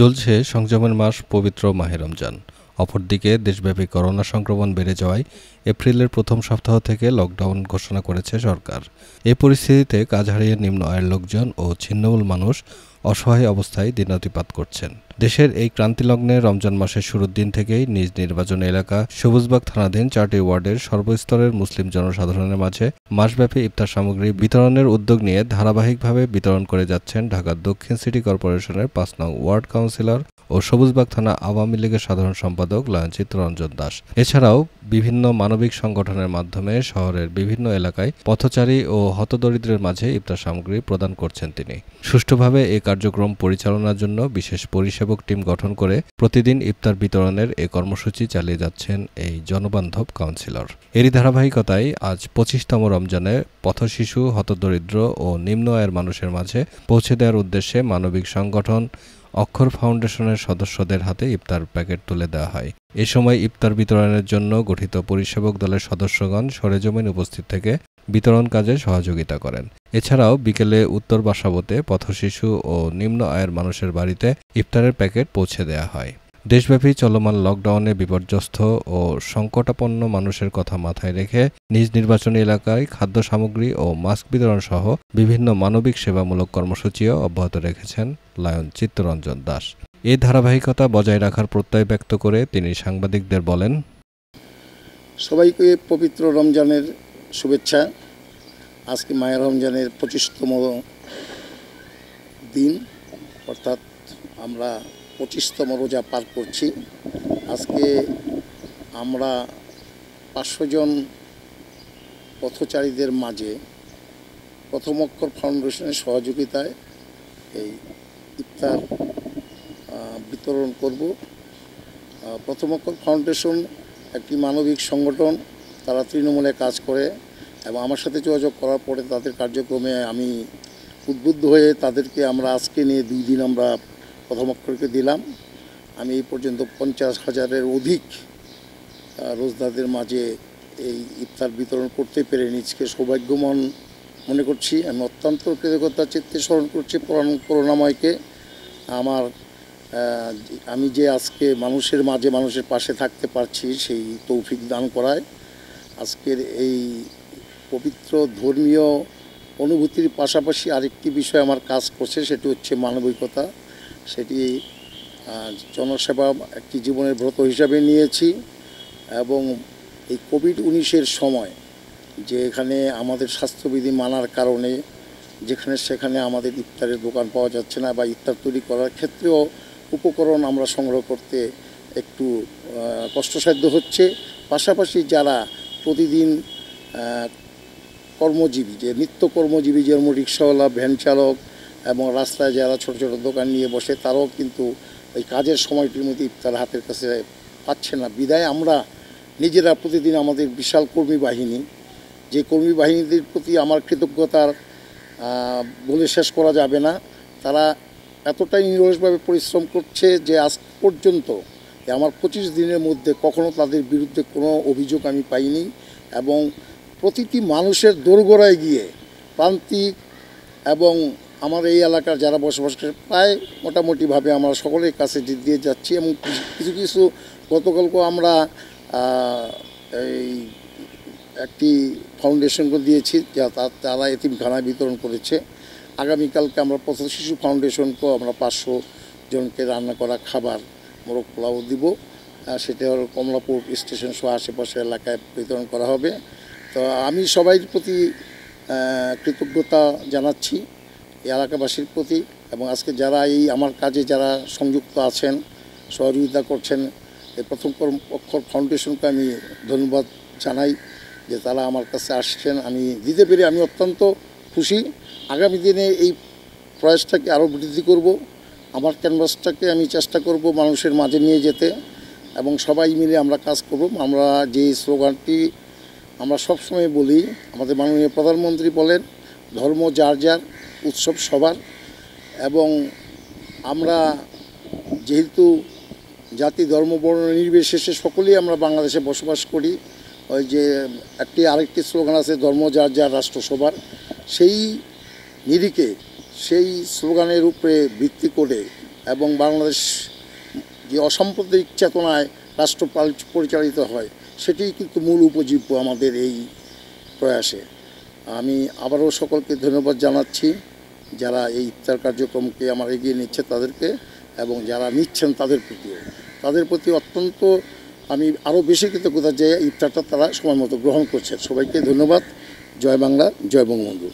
চলছে সংযমের মাস পবিত্র মাহে রমজান। অপরদিকে দেশব্যাপী করোনা সংক্রমণ বেড়ে যাওয়ায় এপ্রিলের প্রথম সপ্তাহ থেকে লকডাউন ঘোষণা করেছে সরকার। এই পরিস্থিতিতে কাজ হারিয়ে নিম্ন আয়ের লোকজন ও ছিন্নমূল মানুষ অসহায় অবস্থায় দিনাতিপাত করছেন। দেশের এই ক্রান্তিলগ্নে রমজান মাসের শুরুর দিন থেকেই নিজ নির্বাচন এলাকা সবুজবাগ থানাধীন 4টি ওয়ার্ডের সর্বস্তরের মুসলিম জনসাধারণের মাঝে মাসব্যাপী ইফতার সামগ্রী বিতরণের উদ্যোগ নিয়ে ধারাবাহিকভাবে বিতরণ করে যাচ্ছেন ঢাকা দক্ষিণ সিটি কর্পোরেশনের 5 নং ওয়ার্ড কাউন্সিলর ও সবুজবাগ থানা আওয়ামী লীগের সাধারণ সম্পাদক লায়ন চিত্তরঞ্জন দাস। এছাড়াও বিভিন্ন মানবিক সংগঠনের মাধ্যমে শহরের বিভিন্ন এলাকায় পথচারী ও হতদরিদ্রের মাঝে ইফতার সামগ্রী প্রদান করছেন তিনি। সুষ্ঠুভাবে এই কার্যক্রম পরিচালনার জন্য বিশেষ পরিষেবক টিম গঠন করে প্রতিদিন ইফতার বিতরণের এ কর্মসূচি চালিয়ে যাচ্ছেন এই জনবান্ধব কাউন্সিলর। এরই ধারাবাহিকতায় আজ 25তম রমজানে পথশিশু, হতদরিদ্র ও নিম্ন আয়ের মানুষের মাঝে পৌঁছে দেওয়ার উদ্দেশ্যে মানবিক সংগঠন অক্ষর ফাউন্ডেশনের সদস্যদের হাতে ইফতার প্যাকেট তুলে দেওয়া হয়। এ সময় ইফতার বিতরণের জন্য গঠিত পরিষেবক দলের সদস্যগণ সরেজমিন উপস্থিত থেকে বিতরণ কাজে সহযোগিতা করেন। এছাড়াও বিকেলে উত্তর বাসাবোতে পথশিশু ও নিম্ন আয়ের মানুষের বাড়িতে ইফতারের প্যাকেট পৌঁছে দেওয়া হয়। দেশব্যাপী চলমান লকডাউনে বিপর্যস্ত ও সংকটাপন্ন মানুষের কথা মাথায় রেখে নিজ নির্বাচনী এলাকায় খাদ্য সামগ্রী ও মাস্ক বিতরণ সহ বিভিন্ন মানবিক সেবামূলক কর্মসূচিও অব্যাহত রেখেছেন লায়ন চিত্তরঞ্জন দাস। এই ধারাবাহিকতা বজায় রাখার প্রত্যয় ব্যক্ত করে তিনি সাংবাদিকদের বলেন, সবাইকে পবিত্র রমজানের শুভেচ্ছা। আজকে মায়ের রমজানের 25তম দিন, অর্থাৎ আমরা 25তম রোজা পার করছি। আজকে আমরা 500 জন পথচারীদের মাঝে প্রথম অক্ষর ফাউন্ডেশনের সহযোগিতায় এই ইফতার বিতরণ করব। প্রথম অক্ষর ফাউন্ডেশন একটি মানবিক সংগঠন, তারা তৃণমূলে কাজ করে এবং আমার সাথে যোগাযোগ করার পরে তাদের কার্যক্রমে আমি উদ্বুদ্ধ হয়ে তাদেরকে আমরা আজকে নিয়ে 2 দিন আমরা প্রথম অক্ষরকে দিলাম। আমি এই পর্যন্ত 50,000-এর অধিক রোজদারদের মাঝে এই ইফতার বিতরণ করতে পেরে নিজকে সৌভাগ্যবান মনে করছি। আমি অত্যন্ত কৃতজ্ঞতার চিত্তে স্মরণ করছি করুণাময়কে। আমি যে আজকে মানুষের মাঝে মানুষের পাশে থাকতে পারছি সেই তৌফিক দান করায়। আজকের এই পবিত্র ধর্মীয় অনুভূতির পাশাপাশি আরেকটি বিষয় আমার কাজ করছে, সেটি হচ্ছে মানবিকতা। সেটি জনসেবা একটি জীবনের ব্রত হিসাবে নিয়েছি এবং এই কোভিড-19-এর সময় যে এখানে আমাদের স্বাস্থ্যবিধি মানার কারণে যেখানে সেখানে আমাদের ইফতারের দোকান পাওয়া যাচ্ছে না বা ইফতার তৈরি করার ক্ষেত্রেও উপকরণ আমরা সংগ্রহ করতে একটু কষ্টসাধ্য হচ্ছে। পাশাপাশি যারা প্রতিদিন কর্মজীবী, যে নিত্য কর্মজীবী, যেমন রিক্সাওয়ালা, ভ্যান চালক এবং রাস্তায় যারা ছোট ছোট দোকান নিয়ে বসে, তারাও কিন্তু ওই কাজের সময়টির মধ্যে ইফতার হাতের কাছে পাচ্ছে না। বিদায় আমরা নিজেরা প্রতিদিন আমাদের বিশাল কর্মী বাহিনী, যে কর্মী বাহিনীদের প্রতি আমার কৃতজ্ঞতার বলে শেষ করা যাবে না। তারা এতটাই নিরলসভাবে পরিশ্রম করছে যে আজ পর্যন্ত আমার 25 দিনের মধ্যে কখনো তাদের বিরুদ্ধে কোনো অভিযোগ আমি পাইনি এবং প্রতিটি মানুষের দোরগোড়ায় গিয়ে প্রান্তিক এবং আমার এই এলাকার যারা বসবাস করে প্রায় মোটামুটিভাবে আমরা সকলের কাছে দিয়ে যাচ্ছি এবং কিছু কিছু গতকালকে আমরা এই একটি ফাউন্ডেশনকে দিয়েছি, যা তারা এতিমখানায় বিতরণ করেছে। আগামীকালকে আমরা পথশিশু ফাউন্ডেশনকেও আমরা 500 জনকে রান্না করা খাবার, মোরগ পোলাও দিব। সেটা হলো কমলাপুর স্টেশন সহ আশেপাশের এলাকায় বিতরণ করা হবে। তো আমি সবাই প্রতি কৃতজ্ঞতা জানাচ্ছি এই এলাকাবাসীর প্রতি এবং আজকে যারা এই আমার কাজে যারা সংযুক্ত আছেন, সহযোগিতা করছেন, এই প্রথম অক্ষর ফাউন্ডেশনকে আমি ধন্যবাদ জানাই যে তারা আমার কাছে আসছেন। আমি দিতে পেরে আমি অত্যন্ত খুশি। আগামী দিনে এই প্রয়াসটাকে আরও বৃদ্ধি করব। আমার ক্যানভাসটাকে আমি চেষ্টা করব মানুষের মাঝে নিয়ে যেতে এবং সবাই মিলে আমরা কাজ করব। আমরা যে স্লোগানটি আমরা সবসময় বলি, আমাদের মাননীয় প্রধানমন্ত্রী বলেন, ধর্ম যার যার, উৎসব সবার। এবং আমরা যেহেতু জাতি ধর্ম বর্ণ নির্বিশেষে সকলেই আমরা বাংলাদেশে বসবাস করি, ওই যে আরেকটি স্লোগান আছে, ধর্ম যার যার, রাষ্ট্র সবার। সেই নিরিখে, সেই স্লোগানের উপরে ভিত্তি করে এবং বাংলাদেশ যে অসাম্প্রদায়িক চেতনায় রাষ্ট্র পরিচালিত হয় সেটিই কিন্তু মূল উপজীব্য আমাদের এই প্রয়াসে। আমি আবারও সকলকে ধন্যবাদ জানাচ্ছি, যারা এই ইফতার কার্যক্রমকে আমার এগিয়ে নিচ্ছে তাদেরকে, এবং যারা নিচ্ছেন তাদের প্রতি অত্যন্ত আমি আরও বেশি কৃতজ্ঞতা যে ইফতারটা তারা সময় মতো গ্রহণ করছে। সবাইকে ধন্যবাদ। জয় বাংলা, জয় বঙ্গবন্ধু।